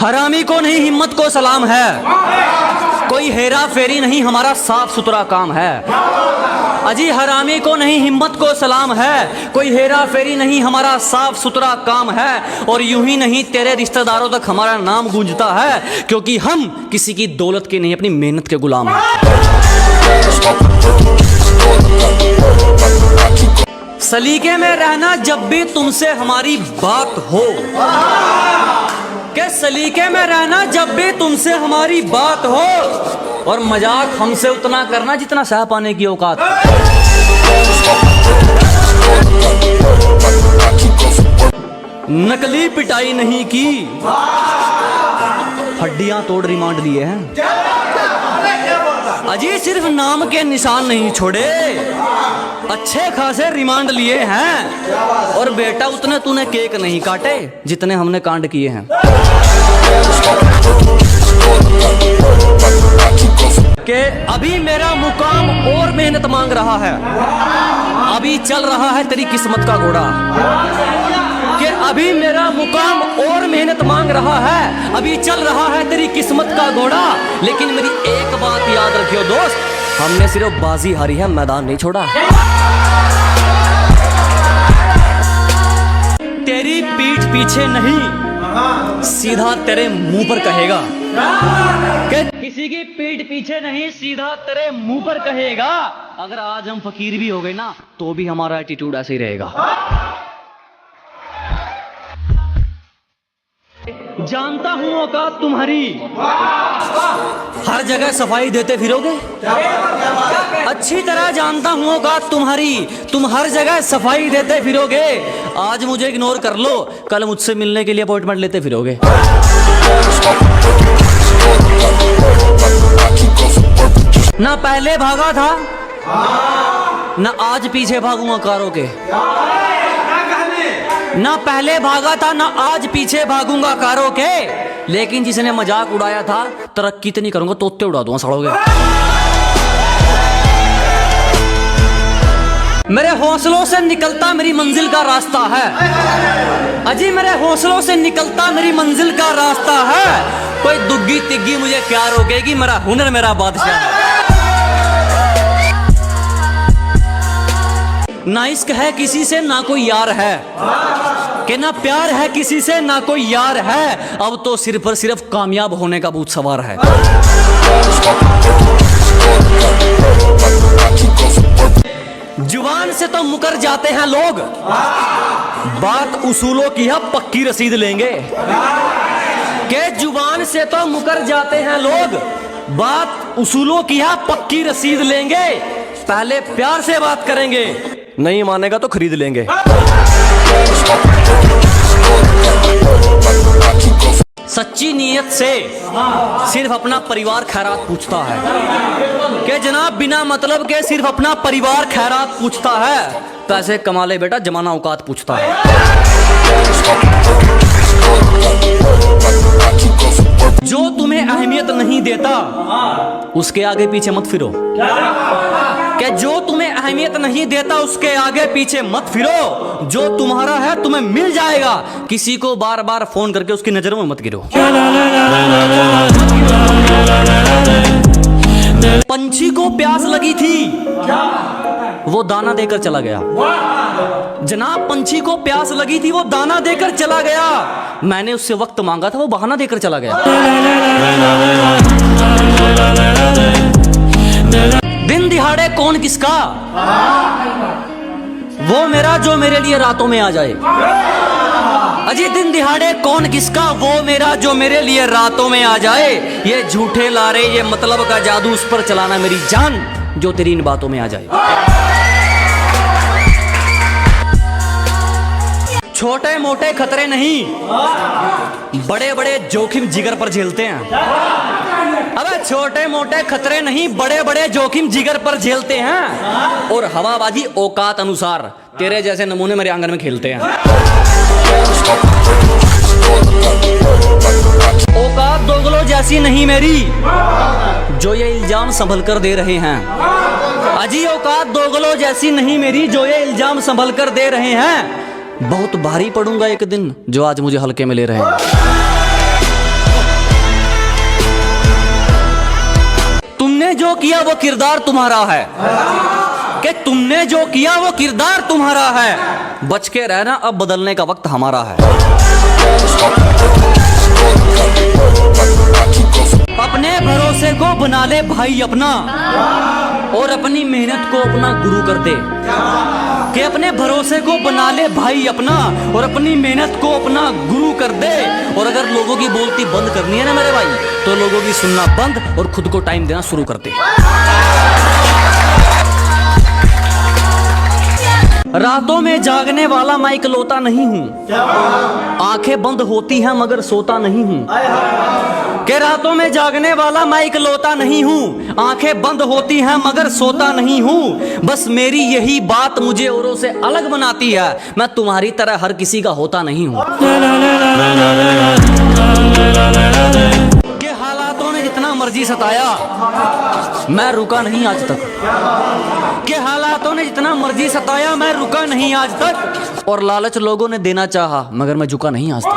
हरामी को नहीं हिम्मत को सलाम है, कोई हेरा फेरी नहीं हमारा साफ सुथरा काम है। अजी हरामी को नहीं हिम्मत को सलाम है, कोई हेरा फेरी नहीं हमारा साफ सुथरा काम है। और यूं ही नहीं तेरे रिश्तेदारों तक हमारा नाम गूंजता है, क्योंकि हम किसी की दौलत के नहीं अपनी मेहनत के गुलाम हैं। सलीके में रहना जब भी तुमसे हमारी बात हो, के सलीके में रहना जब भी तुमसे हमारी बात हो, और मजाक हमसे उतना करना जितना सह पाने की औकात। नकली पिटाई नहीं की, हड्डियां तोड़ रिमांड लिए हैं। अजी सिर्फ नाम के निशान नहीं छोड़े, अच्छे खासे रिमांड लिए हैं। और बेटा उतने तूने केक नहीं काटे जितने हमने कांड किए हैं। कि अभी मेरा मुकाम और मेहनत मांग रहा है, अभी चल रहा है तेरी किस्मत का घोड़ा। कि अभी मेरा मुकाम और मेहनत मांग रहा है, अभी चल रहा है तेरी किस्मत का घोड़ा। लेकिन मेरी एक बात याद रखियो दोस्त, हमने सिर्फ बाजी हारी है, मैदान नहीं छोड़ा। तेरी पीठ पीछे नहीं, सीधा तेरे मुंह पर कहेगा। किसी की पीठ पीछे नहीं, सीधा तेरे मुंह पर कहेगा। अगर आज हम फकीर भी हो गए ना, तो भी हमारा एटीट्यूड ऐसे ही रहेगा। जानता हूं औकात तुम्हारी, हर जगह सफाई देते फिरोगे। अच्छी तरह जानता हूं औकात तुम्हारी, तुम हर जगह सफाई देते फिरोगे। आज मुझे इग्नोर कर लो, कल मुझसे मिलने के लिए अपॉइंटमेंट लेते फिरोगे। ना पहले भागा था, ना आज पीछे भागूंगा कारों के। ना पहले भागा था, ना आज पीछे भागूंगा कारों के। लेकिन जिसने मजाक उड़ाया था, तरक्की तो नहीं करूंगा, तोते उड़ा दूंगा सड़ोगे। मेरे हौसलों से निकलता मेरी मंजिल का रास्ता है। अजी मेरे हौसलों से निकलता मेरी मंजिल का रास्ता है। कोई दुग्गी तिग्गी मुझे क्या रोकेगी, मेरा हुनर मेरा बादशाह है। ना इश्क है किसी से ना कोई यार है, कि ना प्यार है किसी से ना कोई यार है। अब तो सिर पर सिर्फ कामयाब होने का भूत सवार है। जुबान से तो मुकर जाते हैं लोग, बात उसूलों की है पक्की रसीद लेंगे। के जुबान से तो मुकर जाते हैं लोग, बात उसूलों की है पक्की रसीद लेंगे। पहले प्यार से बात करेंगे, नहीं मानेगा तो खरीद लेंगे। सच्ची नीयत से सिर्फ अपना परिवार खैरात पूछता है, कि जनाब बिना मतलब के सिर्फ अपना परिवार खैरात पूछता है। पैसे कमा ले बेटा, जमाना औकात पूछता है। जो तुम्हें अहमियत नहीं देता, उसके आगे पीछे मत फिरो। कि जो तुम्हें अहमियत नहीं देता, उसके आगे पीछे मत फिरो। जो तुम्हारा है तुम्हें मिल जाएगा, किसी को बार बार फोन करके उसकी नजरों में मत गिरो। पंछी को प्यास लगी थी, वो दाना देकर चला गया। जनाब पंछी को प्यास लगी थी, वो दाना देकर चला गया। मैंने उससे वक्त मांगा था, वो बहाना देकर चला गया। दिन दिहाड़े कौन किसका, वो मेरा जो मेरे लिए रातों में आ जाए। अजी दिन दिहाड़े कौन किसका, वो मेरा जो मेरे लिए रातों में आ जाए। ये झूठे लारे ये मतलब का जादू, उस पर चलाना मेरी जान जो तेरी इन बातों में आ जाए। छोटे मोटे खतरे नहीं, बड़े बड़े जोखिम जिगर पर झेलते हैं। अबे छोटे मोटे खतरे नहीं, बड़े बड़े जोखिम जिगर पर झेलते हैं। और हवाबाजी औकात अनुसार, तेरे जैसे नमूने मेरे आंगन में खेलते हैं। औकात दोगलों जैसी नहीं मेरी, जो ये इल्जाम संभल कर दे रहे हैं। अजी औकात दोगलों जैसी नहीं मेरी, जो ये इल्जाम संभल कर दे रहे हैं। बहुत भारी पड़ूंगा एक दिन, जो आज मुझे हल्के में ले रहे हैं। किया वो किरदार तुम्हारा है, कि तुमने जो किया वो किरदार तुम्हारा है। बच के रहना, अब बदलने का वक्त हमारा है। अपने भरोसे को बना ले भाई अपना, और अपनी मेहनत को अपना गुरु कर दे। कि अपने भरोसे को बना ले भाई अपना, और अपनी मेहनत को अपना गुरु कर दे। और अगर लोगों की बोलती बंद करनी है ना मेरे भाई, तो लोगों की सुनना बंद और खुद को टाइम देना शुरू कर दे। रातों में जागने वाला मैं इकलौता नहीं हूँ, आंखें बंद होती हैं मगर सोता नहीं हूँ। कि रातों में जागने वाला मैं इकलौता नहीं हूँ, आंखें बंद होती हैं मगर सोता नहीं हूँ। बस मेरी यही बात मुझे औरों से अलग बनाती है, मैं तुम्हारी तरह हर किसी का होता नहीं हूँ। कि हालातों ने जितना मर्जी सताया, मैं रुका नहीं आज तक। कि हालातों ने जितना मर्जी सताया, मैं रुका नहीं आज तक। और लालच लोगों ने देना चाहा, मगर मैं झुका नहीं आज तक।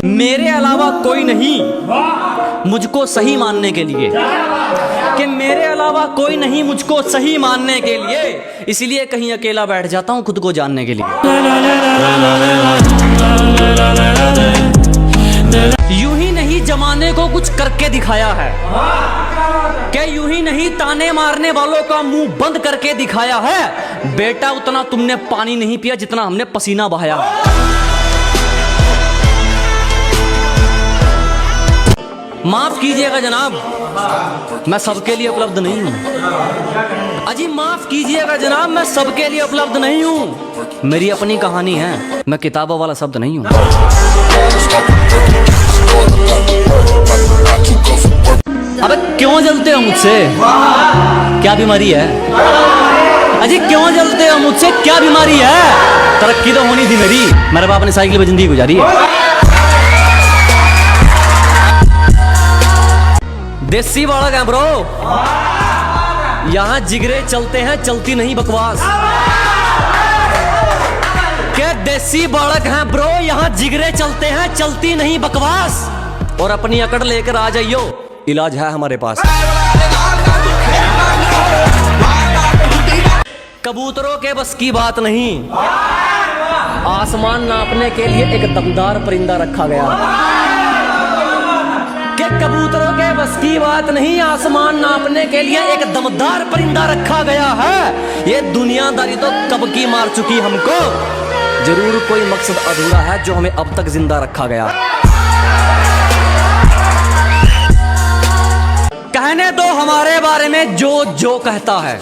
मेरे अलावा कोई नहीं मुझको सही मानने के लिए, कि मेरे अलावा कोई नहीं मुझको सही मानने के लिए, इसलिए कहीं अकेला बैठ जाता हूँ खुद को जानने के लिए। यूं ही नहीं जमाने को कुछ करके दिखाया है, क्या यूं ही नहीं ताने मारने वालों का मुंह बंद करके दिखाया है। बेटा उतना तुमने पानी नहीं पिया जितना हमने पसीना बहाया। माफ कीजिएगा जनाब, मैं सबके लिए उपलब्ध नहीं हूँ। अजी माफ कीजिएगा जनाब, मैं सबके लिए उपलब्ध नहीं हूँ। मेरी अपनी कहानी है, मैं किताबों वाला शब्द नहीं हूँ। अबे क्यों जलते हो मुझसे, क्या बीमारी है? अजी क्यों जलते हो मुझसे, क्या बीमारी है? तरक्की तो होनी थी मेरी, मेरे बाप ने साइकिल पे जिंदगी गुजारी है। देसी बालक है ब्रो, यहाँ जिगरे चलते हैं, चलती नहीं बकवास। क्या देसी बालक हैं ब्रो, यहाँ जिगरे चलते हैं, चलती नहीं बकवास। और अपनी अकड़ लेकर आ जाइयो, इलाज है हमारे पास। कबूतरों के बस की बात नहीं, आसमान नापने के लिए एक दमदार परिंदा रखा गया। कि कबूतरों के बस की बात नहीं, आसमान नापने के लिए एक दमदार परिंदा रखा गया है। ये दुनियादारी तो कब की मार चुकी हमको, जरूर कोई मकसद अधूरा है जो हमें अब तक जिंदा रखा गया। कहने दो हमारे बारे में जो जो कहता है,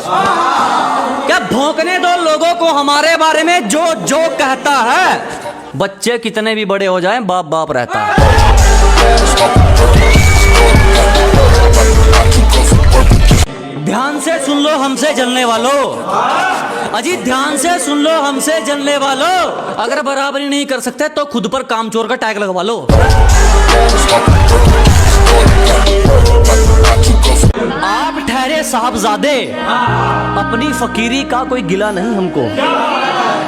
क्या भौंकने दो लोगों को हमारे बारे में जो जो कहता है। बच्चे कितने भी बड़े हो जाएं, बाप बाप रहता है। ध्यान से सुन लो हमसे जलने वालों, अजी ध्यान से सुन लो हमसे जलने वालों। अगर बराबरी नहीं कर सकते तो खुद पर कामचोर का टैग लगवा लो। आप ठहरे साहबजादे, अपनी फकीरी का कोई गिला नहीं हमको।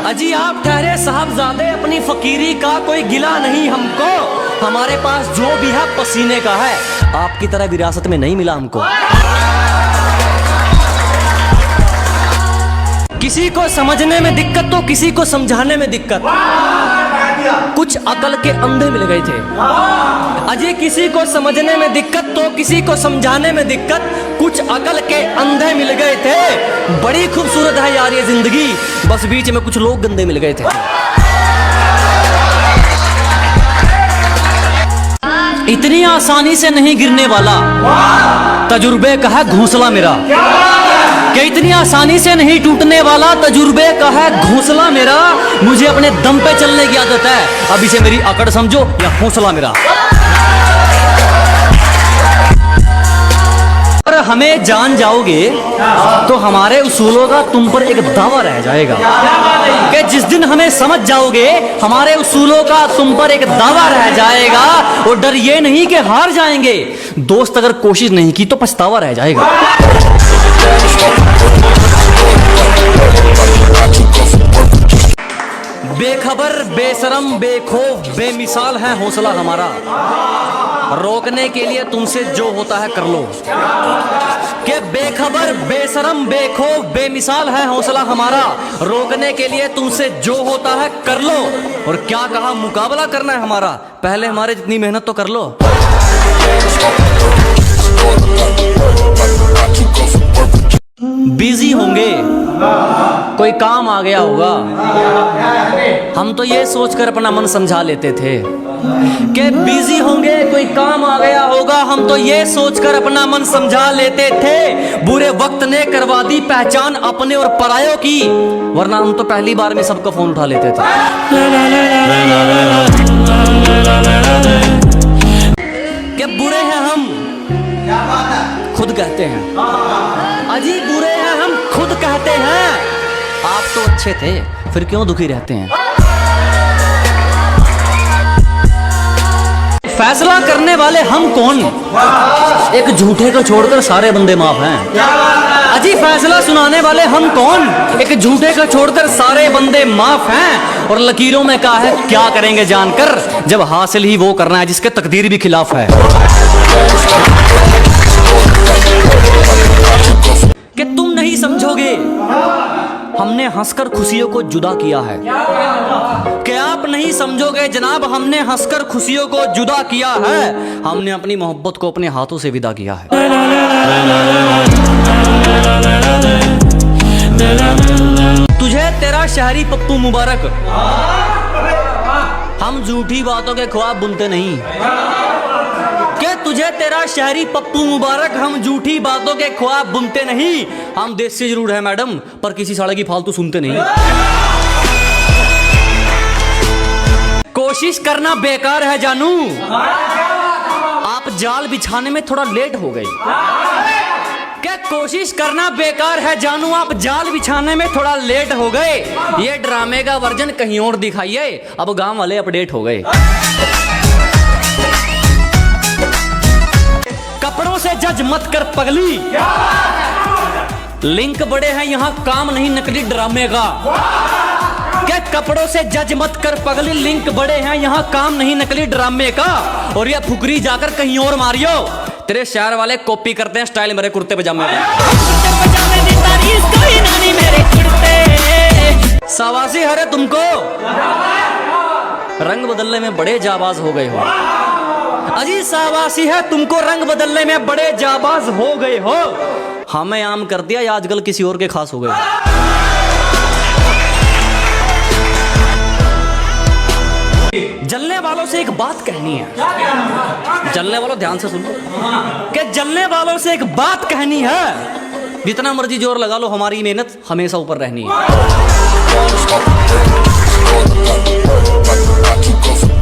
अजी आप ठहरे साहबजादे, अपनी फकीरी का कोई गिला नहीं हमको। हमारे पास जो भी है पसीने का है, आपकी तरह विरासत में नहीं मिला हमको। किसी को समझने में दिक्कत तो किसी को समझाने में दिक्कत, कुछ अकल के अंधे मिल गए थे। अजय किसी को समझने में दिक्कत तो किसी को समझाने में दिक्कत, कुछ अकल के अंधे मिल गए थे। बड़ी खूबसूरत है यार ये जिंदगी, बस बीच में कुछ लोग गंदे मिल गए थे। इतनी आसानी से नहीं गिरने वाला तजुर्बे का है घोंसला मेरा, कि इतनी आसानी से नहीं टूटने वाला तजुर्बे का है घोंसला मेरा। मुझे अपने दम पे चलने की आदत है, अब इसे मेरी अकड़ समझो या हौसला मेरा। अगर हमें जान जाओगे तो हमारे उसूलों का तुम पर एक दावा रह जाएगा, कि जिस दिन हमें समझ जाओगे हमारे उसूलों का तुम पर एक दावा रह जाएगा। और डर ये नहीं कि हार जाएंगे, दोस्त अगर कोशिश नहीं की तो पछतावा रह जाएगा। बेखबर बेशरम बेखौफ बेमिसाल है हौसला हमारा, रोकने के लिए तुमसे जो होता है कर लो। कि बेखबर बेशरम बेखौफ बेमिसाल है हौसला हमारा, रोकने के लिए तुमसे जो होता है कर लो। और क्या कहा, मुकाबला करना है हमारा, पहले हमारे जितनी मेहनत तो कर लो। बिजी होंगे, कोई काम आ गया होगा, हम तो ये सोचकर अपना मन समझा लेते थे कि बिजी होंगे, कोई काम आ गया होगा, हम तो ये सोचकर अपना मन समझा लेते थे। बुरे वक्त ने करवा दी पहचान अपने और परायों की, वरना हम तो पहली बार में सबका फोन उठा लेते थे। कि बुरे हैं हम, खुद कहते हैं, अजी बुरे हैं हम खुद कहते हैं। आप तो अच्छे थे, फिर क्यों दुखी रहते हैं। फैसला करने वाले हम कौन, एक झूठे को छोड़कर सारे बंदे माफ हैं। अजी फैसला सुनाने वाले हम कौन, एक झूठे को छोड़कर सारे बंदे माफ हैं। और लकीरों में कहा है क्या करेंगे जानकर, जब हासिल ही वो करना है जिसके तकदीर भी खिलाफ है। कि तुम नहीं समझोगे, हमने हंसकर खुशियों को जुदा किया है। कि आप नहीं समझोगे जनाब, हमने हंसकर खुशियों को जुदा किया है। हमने अपनी मोहब्बत को अपने हाथों से विदा किया है। तुझे तेरा शहरी पप्पू मुबारक, हम झूठी बातों के ख्वाब बुनते नहीं। कि तुझे तेरा शहरी पप्पू मुबारक, हम झूठी बातों के ख्वाब बुनते नहीं। हम देसी जरूर है मैडम, पर किसी साले की फालतू सुनते नहीं। कोशिश करना बेकार है जानू, आप जाल बिछाने में थोड़ा लेट हो गए। क्या कोशिश करना बेकार है जानू, आप जाल बिछाने में थोड़ा लेट हो गए। ये ड्रामे का वर्जन कहीं और दिखाइए, अब गांव वाले अपडेट हो गए। कपड़ों से जज मत कर पगली, लिंक बड़े हैं यहाँ काम नहीं नकली ड्रामे का। क्या कपड़ों से जज मत कर पगली, लिंक बड़े हैं यहाँ काम नहीं नकली ड्रामे का। और ये फुकरी जाकर कहीं और मारियो, तेरे शहर वाले कॉपी करते हैं स्टाइल मेरे कुर्ते पजामे का। शाबाशी है तुमको, रंग बदलने में बड़े जाबाज हो गए हो। अजी शाबाशी है तुमको, रंग बदलने में बड़े जाबाज हो गए हो। हमें आम कर दिया, आजकल किसी और के खास हो गए। जलने वालों से एक बात कहनी है, जलने वालों ध्यान से सुनो, कि जलने वालों से एक बात कहनी है, जितना मर्जी जोर लगा लो हमारी मेहनत हमेशा ऊपर रहनी है।